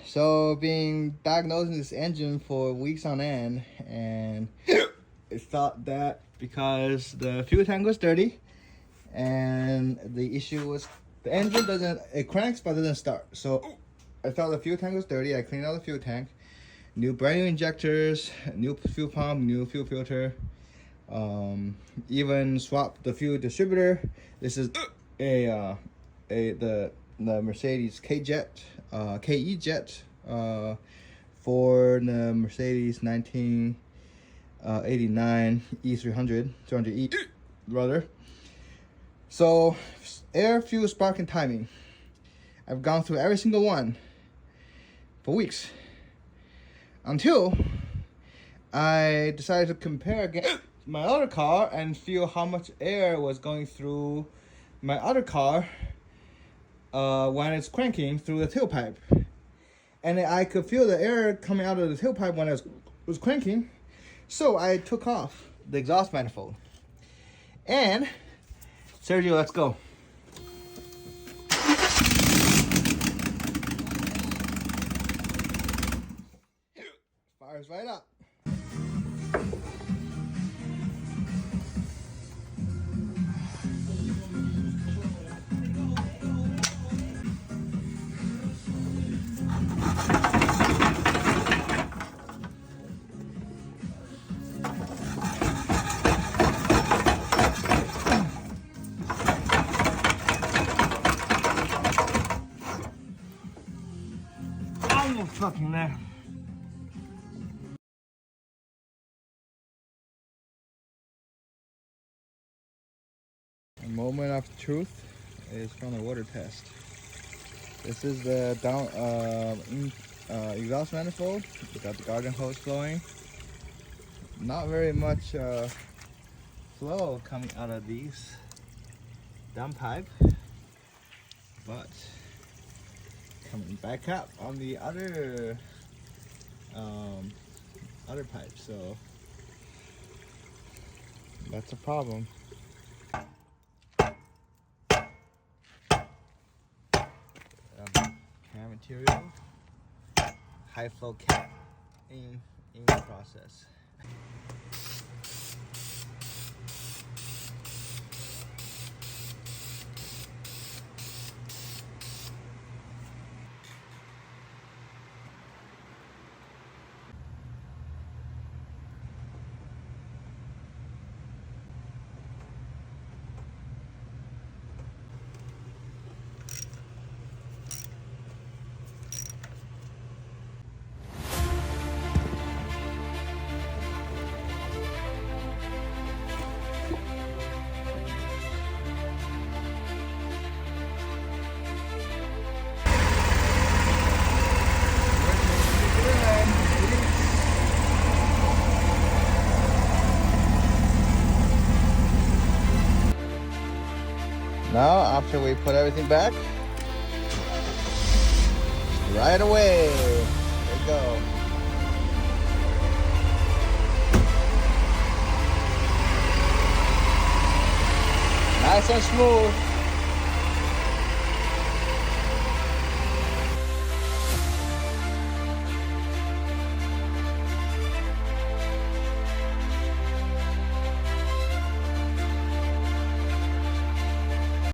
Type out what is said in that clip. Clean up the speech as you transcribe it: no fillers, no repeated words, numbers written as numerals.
So being diagnosing this engine for weeks on end, and it thought that because the fuel tank was dirty, and the issue was the engine it cranks but doesn't start. So I thought the fuel tank was dirty. I cleaned out the fuel tank, brand new injectors, new fuel pump, new fuel filter, even swapped the fuel distributor. This is the Mercedes KE-Jet for the Mercedes 1989 200E rather. So air, fuel, spark, and timing, I've gone through every single one for weeks until I decided to compare against my other car and feel how much air was going through my other car when it's cranking through the tailpipe. And I could feel the air coming out of the tailpipe when it was cranking. So I took off the exhaust manifold. And Sergio, let's go. Fires right up. Almost fucking there. A moment of truth is from the water test. This is the exhaust manifold. We got the garden hose flowing. Not very much flow coming out of these downpipe, but coming back up on the other pipe. So that's a problem. Cam material, high flow cap in process. Now, after we put everything back, right away, there we go. Nice and smooth.